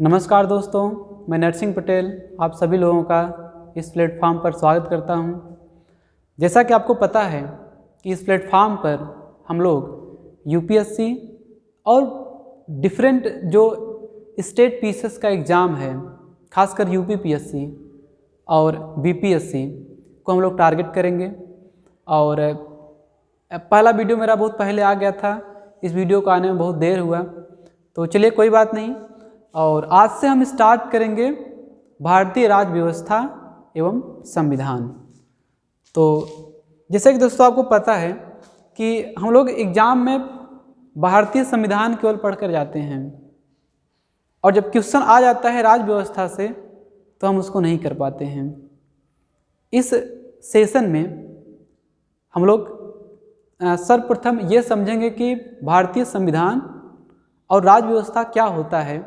नमस्कार दोस्तों, मैं नरसिंह पटेल आप सभी लोगों का इस प्लेटफॉर्म पर स्वागत करता हूं। जैसा कि आपको पता है कि इस प्लेटफॉर्म पर हम लोग यूपीएससी और डिफरेंट जो स्टेट पीसीएस का एग्ज़ाम है, खासकर यूपीपीएससी और बीपीएससी को हम लोग टारगेट करेंगे। और पहला वीडियो मेरा बहुत पहले आ गया था, इस वीडियो को आने में बहुत देर हुआ, तो चलिए कोई बात नहीं। और आज से हम स्टार्ट करेंगे भारतीय राज्य व्यवस्था एवं संविधान। तो जैसे कि दोस्तों आपको पता है कि हम लोग एग्ज़ाम में भारतीय संविधान केवल पढ़कर जाते हैं, और जब क्वेश्चन आ जाता है राज्य व्यवस्था से तो हम उसको नहीं कर पाते हैं। इस सेशन में हम लोग सर्वप्रथम ये समझेंगे कि भारतीय संविधान और राज्य व्यवस्था क्या होता है,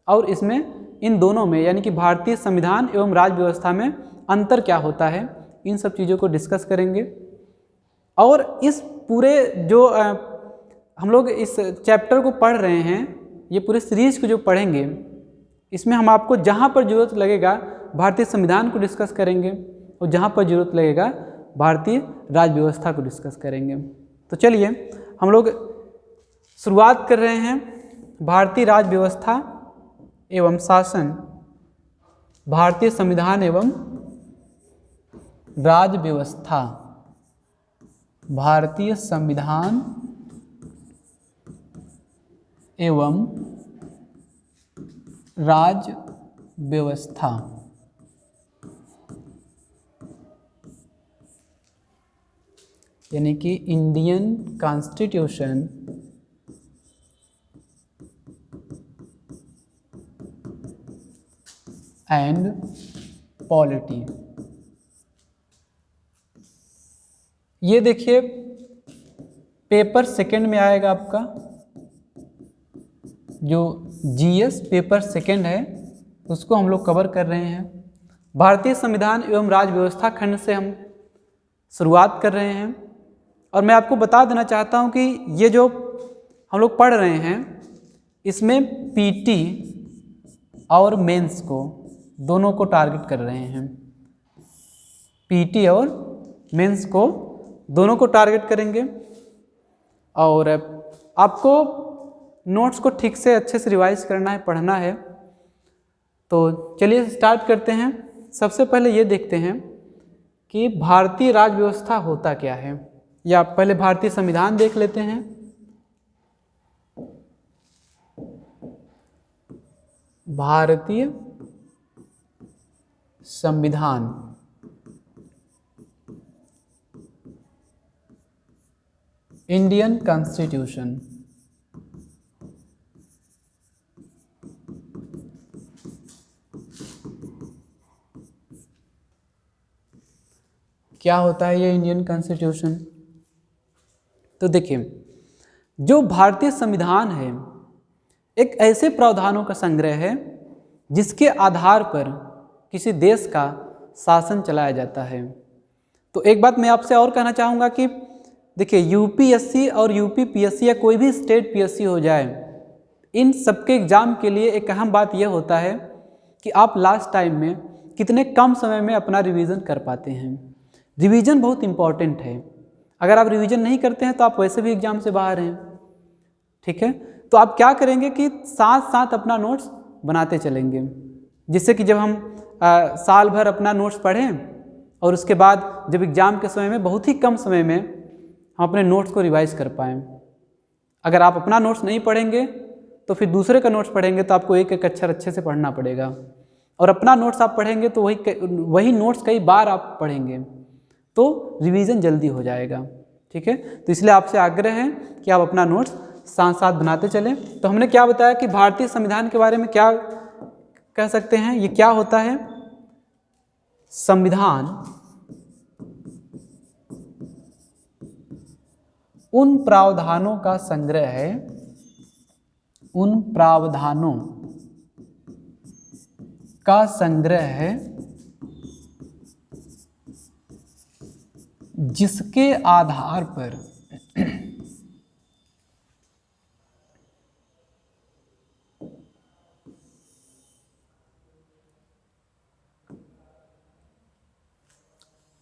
और इसमें इन दोनों में यानी कि भारतीय संविधान एवं राज्य व्यवस्था में अंतर क्या होता है, इन सब चीज़ों को डिस्कस करेंगे। और इस पूरे जो हम लोग इस चैप्टर को पढ़ रहे हैं, ये पूरे सीरीज को जो पढ़ेंगे, इसमें हम आपको जहाँ पर ज़रूरत लगेगा भारतीय संविधान को डिस्कस करेंगे, और जहाँ पर ज़रूरत लगेगा भारतीय राज्य व्यवस्था को डिस्कस करेंगे। तो चलिए हम लोग शुरुआत कर रहे हैं भारतीय राज्य व्यवस्था एवं शासन, भारतीय संविधान एवं राज्य व्यवस्था, भारतीय संविधान एवं राज्य व्यवस्था। यानी कि इंडियन कॉन्स्टिट्यूशन एंड पॉलिटी। ये देखिए पेपर सेकंड में आएगा आपका, जो जीएस पेपर सेकंड है उसको हम लोग कवर कर रहे हैं। भारतीय संविधान एवं राज्य व्यवस्था खंड से हम शुरुआत कर रहे हैं। और मैं आपको बता देना चाहता हूं कि ये जो हम लोग पढ़ रहे हैं इसमें पीटी और मेंस को दोनों को टारगेट कर रहे हैं। पीटी और मेंस को दोनों को टारगेट करेंगे। और आपको नोट्स को ठीक से अच्छे से रिवाइज करना है, पढ़ना है। तो चलिए स्टार्ट करते हैं। सबसे पहले ये देखते हैं कि भारतीय राज्य व्यवस्था होता क्या है, या पहले भारतीय संविधान देख लेते हैं। भारतीय संविधान इंडियन कॉन्स्टिट्यूशन। क्या होता है ये इंडियन कॉन्स्टिट्यूशन? तो देखिए, जो भारतीय संविधान है एक ऐसे प्रावधानों का संग्रह है जिसके आधार पर किसी देश का शासन चलाया जाता है। तो एक बात मैं आपसे और कहना चाहूँगा कि देखिए, यूपीएससी और यूपीपीएससी या कोई भी स्टेट पीएससी हो जाए, इन सबके एग्ज़ाम के लिए एक अहम बात यह होता है कि आप लास्ट टाइम में कितने कम समय में अपना रिवीजन कर पाते हैं। रिवीजन बहुत इम्पॉर्टेंट है। अगर आप रिवीजन नहीं करते हैं तो आप वैसे भी एग्ज़ाम से बाहर हैं। ठीक है, तो आप क्या करेंगे कि साथ साथ अपना नोट्स बनाते चलेंगे, जिससे कि जब हम साल भर अपना नोट्स पढ़ें और उसके बाद जब एग्ज़ाम के समय में बहुत ही कम समय में हम अपने नोट्स को रिवाइज कर पाएँ। अगर आप अपना नोट्स नहीं पढ़ेंगे तो फिर दूसरे का नोट्स पढ़ेंगे तो आपको एक एक अक्षर अच्छे से पढ़ना पड़ेगा, और अपना नोट्स आप पढ़ेंगे तो वही नोट्स कई बार आप पढ़ेंगे तो रिवीजन जल्दी हो जाएगा। ठीक है, तो इसलिए आपसे आग्रह है कि आप अपना नोट्स साथ साथ बनाते चलें। तो हमने क्या बताया कि भारतीय संविधान के बारे में क्या कह सकते हैं, ये क्या होता है? संविधान उन प्रावधानों का संग्रह है, उन प्रावधानों का संग्रह है जिसके आधार पर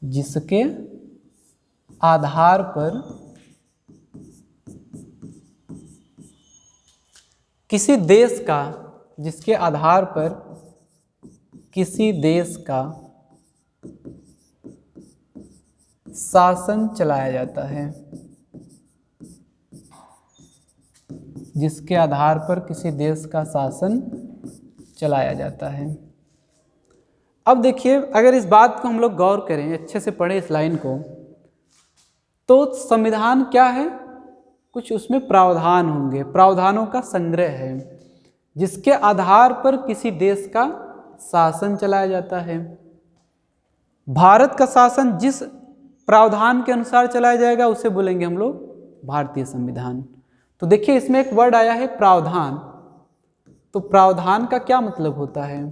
जिसके आधार पर किसी देश का, जिसके आधार पर किसी देश का शासन चलाया जाता है, जिसके आधार पर किसी देश का शासन चलाया जाता है। अब देखिए, अगर इस बात को हम लोग गौर करें, अच्छे से पढ़ें इस लाइन को, तो संविधान क्या है? कुछ उसमें प्रावधान होंगे, प्रावधानों का संग्रह है, जिसके आधार पर किसी देश का शासन चलाया जाता है। भारत का शासन जिस प्रावधान के अनुसार चलाया जाएगा उसे बोलेंगे हम लोग भारतीय संविधान। तो देखिए, इसमें एक वर्ड आया है प्रावधान। तो प्रावधान का क्या मतलब होता है?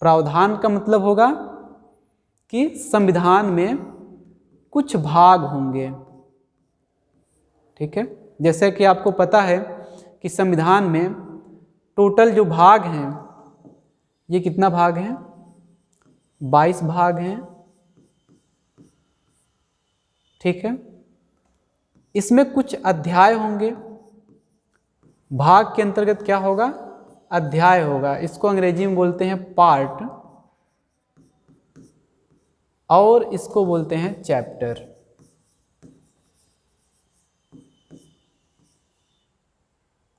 प्रावधान का मतलब होगा कि संविधान में कुछ भाग होंगे, ठीक है। जैसे कि आपको पता है कि संविधान में टोटल जो भाग हैं, ये कितना भाग हैं? 22 भाग हैं, ठीक है। इसमें कुछ अध्याय होंगे। भाग के अंतर्गत क्या होगा? अध्याय होगा। इसको अंग्रेजी में बोलते हैं पार्ट, और इसको बोलते हैं चैप्टर।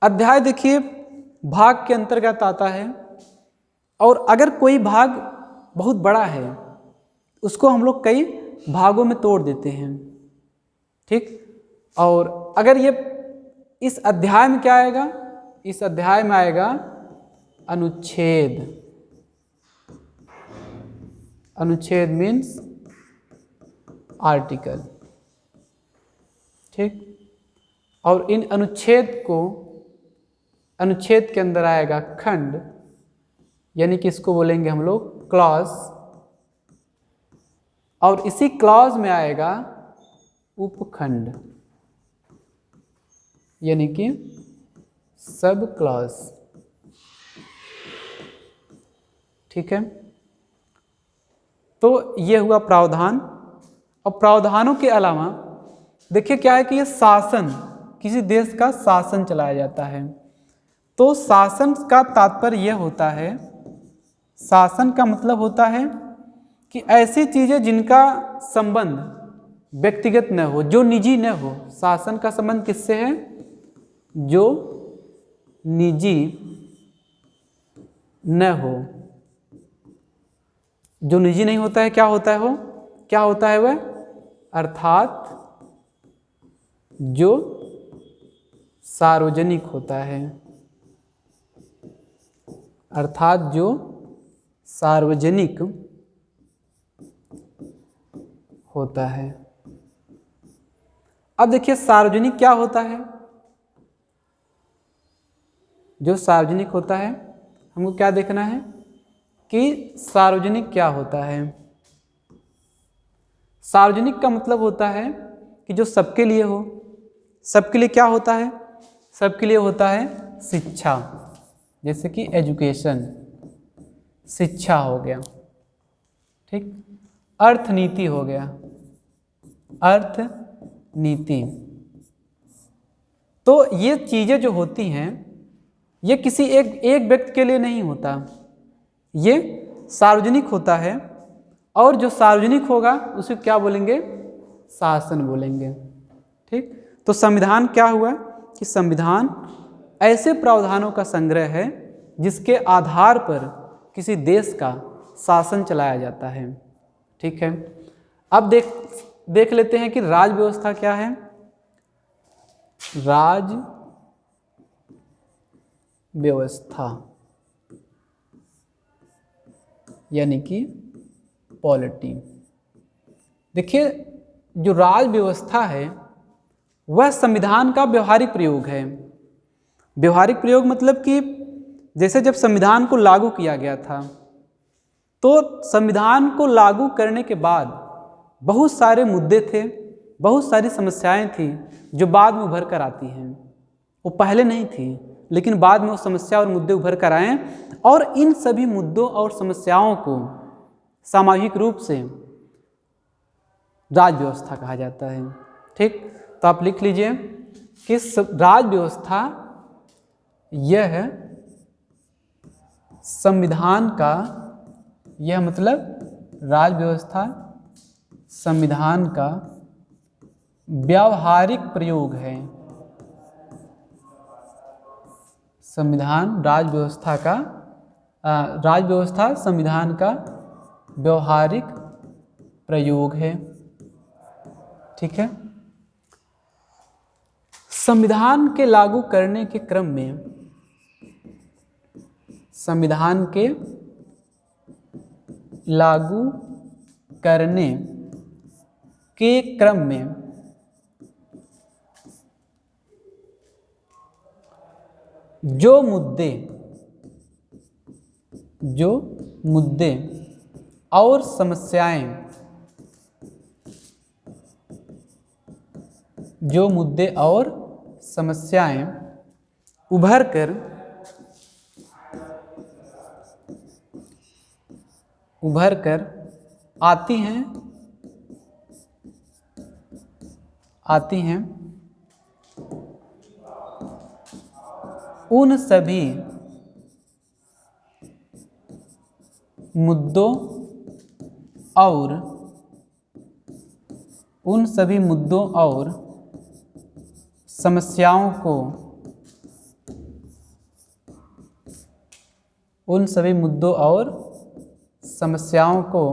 अध्याय देखिए भाग के अंतर्गत आता है, और अगर कोई भाग बहुत बड़ा है उसको हम लोग कई भागों में तोड़ देते हैं, ठीक। और अगर ये इस अध्याय में क्या आएगा? इस अध्याय में आएगा अनुच्छेद। अनुच्छेद मीन्स आर्टिकल, ठीक। और इन अनुच्छेद के अंदर आएगा खंड, यानी कि इसको बोलेंगे हम लोग क्लॉज, और इसी क्लॉज में आएगा उपखंड, यानी कि सब क्लॉज, ठीक है। तो ये हुआ प्रावधान। और प्रावधानों के अलावा देखिए क्या है कि ये शासन, किसी देश का शासन चलाया जाता है। तो शासन का तात्पर्य यह होता है, शासन का मतलब होता है कि ऐसी चीजें जिनका संबंध व्यक्तिगत न हो, जो निजी न हो। शासन का संबंध किससे है? जो निजी न हो। जो निजी नहीं होता है क्या होता है? वो क्या होता है? वह अर्थात जो सार्वजनिक होता है, अर्थात जो सार्वजनिक होता है। अब देखिए सार्वजनिक क्या होता है? जो सार्वजनिक होता है, हमको क्या देखना है कि सार्वजनिक क्या होता है। सार्वजनिक का मतलब होता है कि जो सबके लिए हो। सबके लिए क्या होता है? सबके लिए होता है शिक्षा, जैसे कि एजुकेशन, शिक्षा हो गया, ठीक। अर्थनीति हो गया, अर्थनीति। तो ये चीजें जो होती हैं ये किसी एक व्यक्ति के लिए नहीं होता, ये सार्वजनिक होता है। और जो सार्वजनिक होगा उसे क्या बोलेंगे? शासन बोलेंगे, ठीक। तो संविधान क्या हुआ कि संविधान ऐसे प्रावधानों का संग्रह है जिसके आधार पर किसी देश का शासन चलाया जाता है, ठीक है। अब देख लेते हैं कि राज व्यवस्था क्या है। राज व्यवस्था यानी कि पॉलिटी। देखिए जो राज व्यवस्था है वह संविधान का व्यवहारिक प्रयोग है। व्यवहारिक प्रयोग मतलब कि जैसे जब संविधान को लागू किया गया था तो संविधान को लागू करने के बाद बहुत सारे मुद्दे थे, बहुत सारी समस्याएं थी जो बाद में उभर कर आती हैं। वो पहले नहीं थी लेकिन बाद में वो समस्या और मुद्दे उभर कर आए, और इन सभी मुद्दों और समस्याओं को सामाजिक रूप से राज व्यवस्था कहा जाता है। ठीक, तो आप लिख लीजिए कि राज व्यवस्था यह संविधान का, यह मतलब राज व्यवस्था संविधान का व्यावहारिक प्रयोग है। संविधान राज व्यवस्था का राज व्यवस्था संविधान का व्यावहारिक प्रयोग है। ठीक है, संविधान के लागू करने के क्रम में, संविधान के लागू करने के क्रम में जो मुद्दे और समस्याएं, जो मुद्दे और समस्याएं उभर कर आती हैं उन सभी मुद्दों और समस्याओं को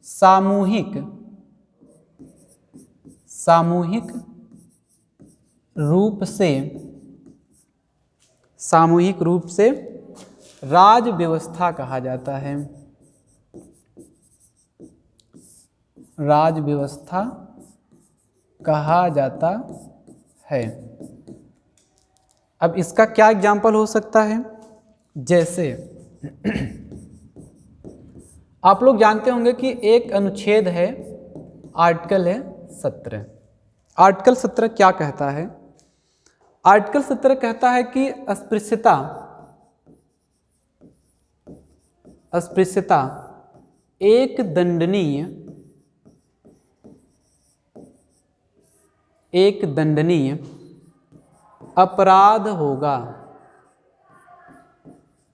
सामूहिक रूप से राज व्यवस्था कहा जाता है। राज व्यवस्था कहा जाता है। अब इसका क्या एग्जाम्पल हो सकता है? जैसे आप लोग जानते होंगे कि एक अनुच्छेद है, आर्टिकल है 17। आर्टिकल 17 क्या कहता है? आर्टिकल 17 कहता है कि अस्पृश्यता एक दंडनीय अपराध होगा।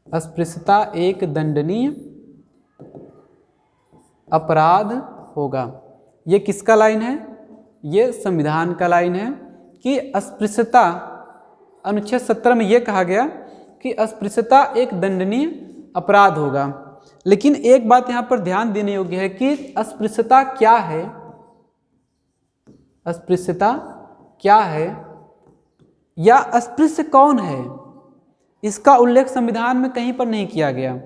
अस्पृश्यता एक दंडनीय अपराध होगा। ये किसका लाइन है? ये संविधान का लाइन है कि अस्पृश्यता, अनुच्छेद 17 में ये कहा गया कि अस्पृश्यता एक दंडनीय अपराध होगा। लेकिन एक बात यहाँ पर ध्यान देने योग्य है कि अस्पृश्यता क्या है, अस्पृश्यता क्या है या अस्पृश्य कौन है, इसका उल्लेख संविधान में कहीं पर नहीं किया गया।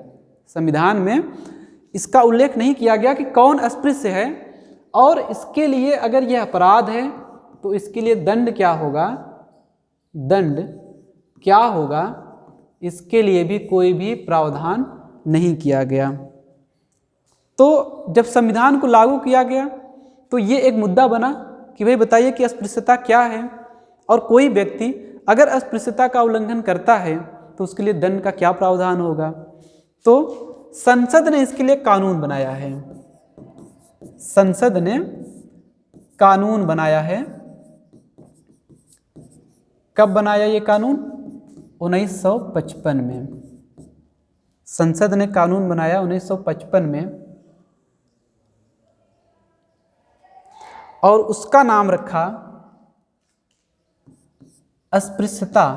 संविधान में इसका उल्लेख नहीं किया गया कि कौन अस्पृश्य है, और इसके लिए अगर यह अपराध है तो इसके लिए दंड क्या होगा, इसके लिए भी कोई भी प्रावधान नहीं किया गया। तो जब संविधान को लागू किया गया तो ये एक मुद्दा बना कि भाई बताइए कि अस्पृश्यता क्या है, और कोई व्यक्ति अगर अस्पृश्यता का उल्लंघन करता है तो उसके लिए दंड का क्या प्रावधान होगा। तो संसद ने इसके लिए कानून बनाया है। संसद ने कानून बनाया है। कब बनाया ये कानून? 1955 में। संसद ने कानून बनाया 1955 में, और उसका नाम रखा अस्पृश्यता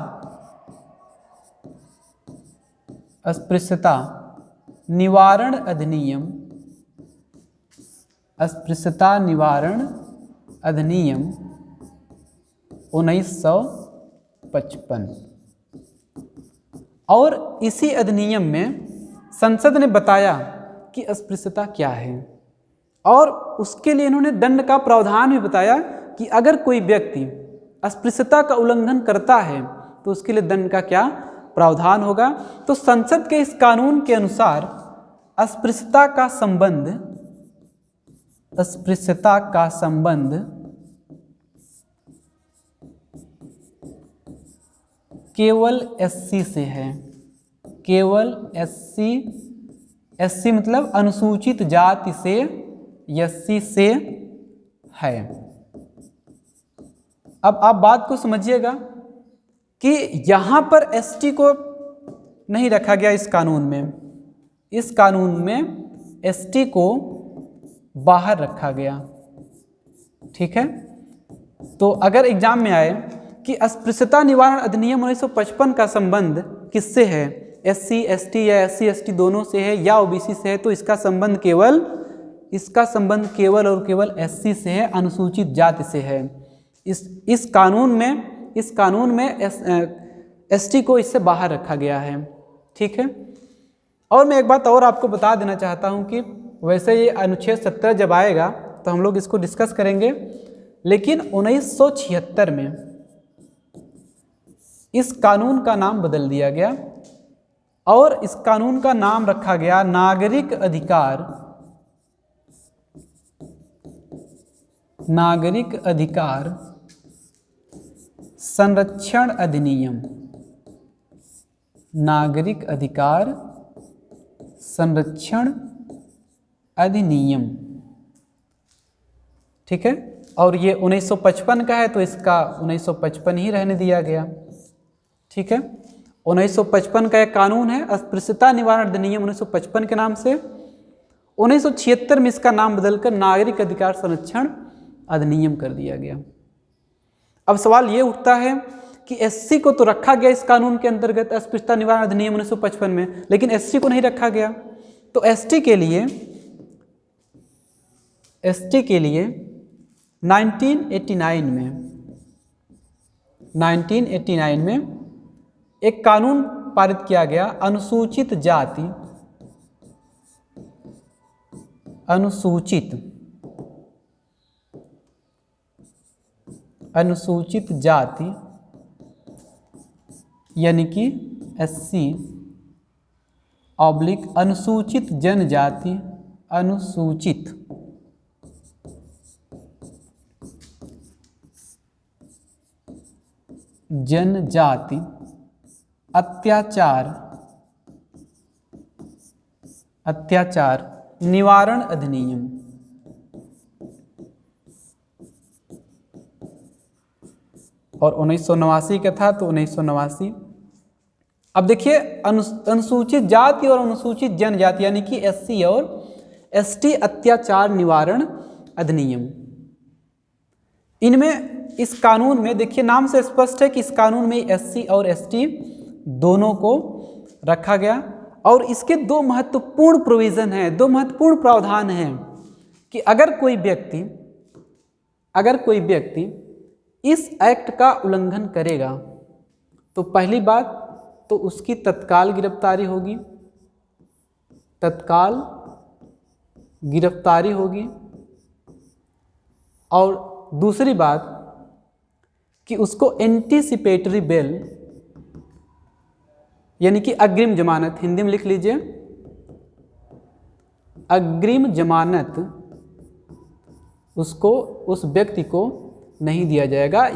निवारण अधिनियम। अस्पृश्यता निवारण अधिनियम 1955। और इसी अधिनियम में संसद ने बताया कि अस्पृश्यता क्या है, और उसके लिए इन्होंने दंड का प्रावधान भी बताया कि अगर कोई व्यक्ति अस्पृश्यता का उल्लंघन करता है तो उसके लिए दंड का क्या प्रावधान होगा। तो संसद के इस कानून के अनुसार अस्पृश्यता का संबंध केवल एससी से है। केवल एससी मतलब अनुसूचित जाति से, एससी से है। अब आप बात को समझिएगा कि यहाँ पर एसटी को नहीं रखा गया इस कानून में, इस कानून में एसटी को बाहर रखा गया। ठीक है, तो अगर एग्जाम में आए कि अस्पृश्यता निवारण अधिनियम 1955 का संबंध किससे है, एससी एसटी या एससी एसटी दोनों से है या ओबीसी से है, तो इसका संबंध केवल और केवल एससी से है, अनुसूचित जाति से है। इस कानून में एसटी को इससे बाहर रखा गया है। ठीक है, और मैं एक बात और आपको बता देना चाहता हूं कि वैसे ये अनुच्छेद 17 जब आएगा तो हम लोग इसको डिस्कस करेंगे, लेकिन 1976 में इस कानून का नाम बदल दिया गया और इस कानून का नाम रखा गया नागरिक अधिकार संरक्षण अधिनियम, नागरिक अधिकार संरक्षण अधिनियम। ठीक है, और ये 1955 का है तो इसका 1955 ही रहने दिया गया। ठीक है, 1955 का एक कानून है अस्पृश्यता निवारण अधिनियम 1955 के नाम से। 1976 में इसका नाम बदलकर नागरिक अधिकार संरक्षण अधिनियम कर दिया गया। अब सवाल ये उठता है कि एससी को तो रखा गया इस कानून के अंतर्गत अस्पृश्यता निवारण अधिनियम 1955 में, लेकिन एसटी को नहीं रखा गया। तो एसटी के लिए 1989 में एक कानून पारित किया गया, अनुसूचित जाति यानी कि एससी / अनुसूचित जनजाति, अनुसूचित जनजाति अत्याचार निवारण अधिनियम। और 1989 का था तो 1989। अब देखिए अनुसूचित जाति और अनुसूचित जनजाति यानी कि एससी और एसटी अत्याचार निवारण अधिनियम, इनमें इस कानून में देखिए नाम से स्पष्ट है कि इस कानून में एससी और एसटी दोनों को रखा गया और इसके दो महत्वपूर्ण प्रोविज़न हैं, दो महत्वपूर्ण प्रावधान हैं कि अगर कोई व्यक्ति इस एक्ट का उल्लंघन करेगा तो पहली बात तो उसकी तत्काल गिरफ्तारी होगी, और दूसरी बात कि उसको एंटीसिपेटरी बेल यानी कि अग्रिम जमानत, हिंदी में लिख लीजिए अग्रिम जमानत, उसको उस व्यक्ति को नहीं दिया जाएगा।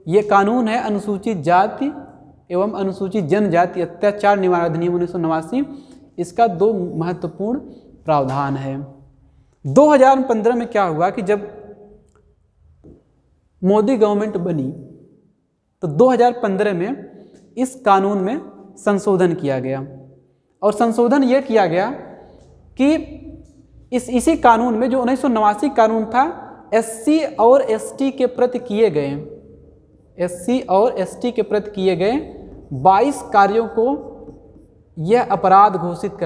ये कानून है अनुसूचित जाति एवं अनुसूचित जनजाति अत्याचार निवारण अधिनियम 1989, इसका दो महत्वपूर्ण प्रावधान है। 2015 में क्या हुआ कि जब मोदी गवर्नमेंट बनी तो 2015 में इस कानून में संशोधन किया गया और संशोधन ये किया गया कि इसी कानून में जो 1989 कानून था एससी और एसटी के प्रति किए गए 22 कार्यों को यह अपराध घोषित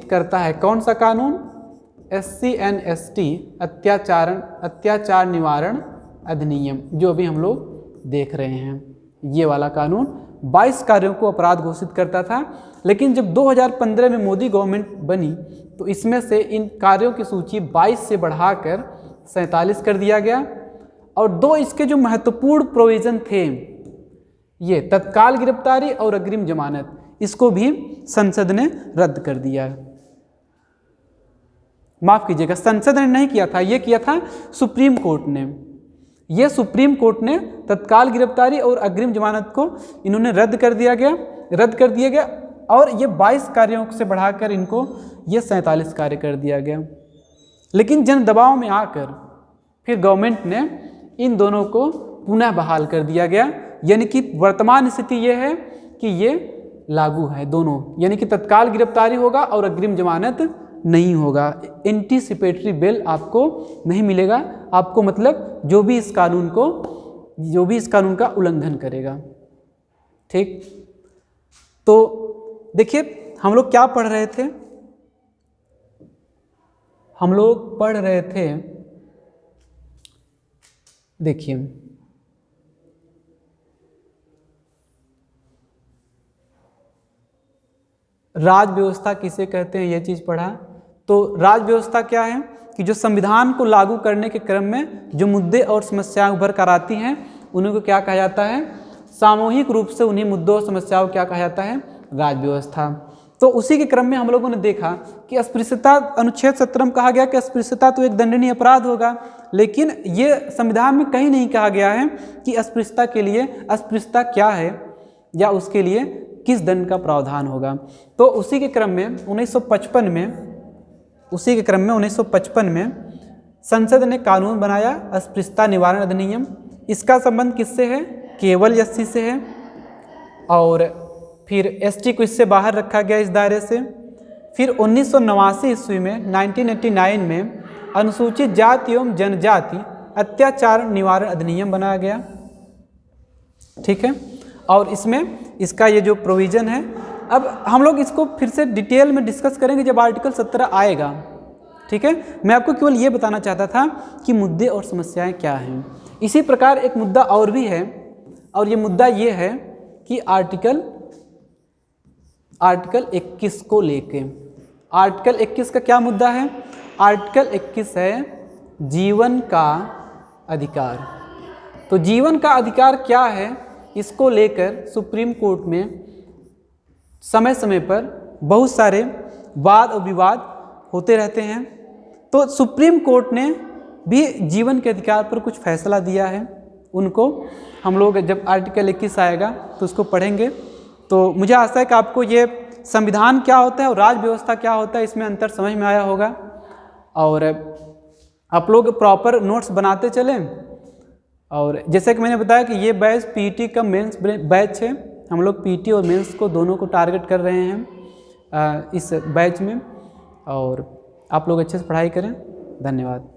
करता है। कौन सा कानून? SC&ST अत्याचार निवारण अधिनियम, जो अभी हम लोग देख रहे हैं। ये वाला कानून 22 कार्यों को अपराध घोषित करता था, लेकिन जब 2015 में मोदी गवर्नमेंट बनी तो इसमें से इन कार्यों की सूची 22 से बढ़ाकर 47 कर दिया गया और दो इसके जो महत्वपूर्ण प्रोविज़न थे, ये तत्काल गिरफ्तारी और अग्रिम जमानत, इसको भी संसद ने रद्द कर दिया। माफ कीजिएगा, संसद ने नहीं किया था, ये किया था सुप्रीम कोर्ट ने। ये सुप्रीम कोर्ट ने तत्काल गिरफ्तारी और अग्रिम जमानत को इन्होंने रद्द कर दिया गया और ये 22 कार्यों से बढ़ाकर इनको ये 47 कार्य कर दिया गया। लेकिन जन दबाव में आकर फिर गवर्नमेंट ने इन दोनों को पुनः बहाल कर दिया गया, यानी कि वर्तमान स्थिति ये है कि ये लागू है दोनों, यानी कि तत्काल गिरफ्तारी होगा और अग्रिम जमानत नहीं होगा। एंटीसिपेटरी बेल आपको नहीं मिलेगा, आपको मतलब जो भी इस कानून का उल्लंघन करेगा। ठीक, तो देखिए हम लोग क्या पढ़ रहे थे, हम लोग पढ़ रहे थे, देखिए राज व्यवस्था किसे कहते हैं, ये चीज़ पढ़ा। तो राज व्यवस्था क्या है कि जो संविधान को लागू करने के क्रम में जो मुद्दे और समस्याएं उभर कर आती हैं उन्हीं को क्या कहा जाता है, सामूहिक रूप से उन्हीं मुद्दों और समस्याओं को क्या कहा जाता है, राज व्यवस्था। तो उसी के क्रम में हम लोगों ने देखा कि अस्पृश्यता, अनुच्छेद 17 में कहा गया कि अस्पृश्यता तो एक दंडनीय अपराध होगा, लेकिन ये संविधान में कहीं नहीं कहा गया है कि अस्पृश्यता के लिए अस्पृश्यता क्या है या उसके लिए किस दंड का प्रावधान होगा। तो उसी के क्रम में 1955 में संसद ने कानून बनाया अस्पृश्यता निवारण अधिनियम। इसका संबंध किससे है, केवल एससी से है, और फिर एसटी को इससे बाहर रखा गया इस दायरे से। फिर 1989 ईस्वी में 1989 में अनुसूचित जाति एवं जनजाति अत्याचार निवारण अधिनियम बनाया गया। ठीक है, और इसमें इसका ये जो प्रोविज़न है, अब हम लोग इसको फिर से डिटेल में डिस्कस करेंगे जब आर्टिकल 17 आएगा। ठीक है, मैं आपको केवल ये बताना चाहता था कि मुद्दे और समस्याएं क्या हैं। इसी प्रकार एक मुद्दा और भी है, और ये मुद्दा ये है कि आर्टिकल 21 को लेके, आर्टिकल 21 का क्या मुद्दा है, आर्टिकल 21 है जीवन का अधिकार। तो जीवन का अधिकार क्या है, इसको लेकर सुप्रीम कोर्ट में समय समय पर बहुत सारे वाद और विवाद होते रहते हैं। तो सुप्रीम कोर्ट ने भी जीवन के अधिकार पर कुछ फैसला दिया है, उनको हम लोग जब आर्टिकल 21 आएगा तो उसको पढ़ेंगे। तो मुझे आशा है कि आपको ये संविधान क्या होता है और राज व्यवस्था क्या होता है इसमें अंतर समझ में आया होगा, और आप लोग प्रॉपर नोट्स बनाते चलें। और जैसे कि मैंने बताया कि ये बैच पीटी का मेंस बैच है, हम लोग पीटी और मेंस को दोनों को टारगेट कर रहे हैं इस बैच में, और आप लोग अच्छे से पढ़ाई करें। धन्यवाद।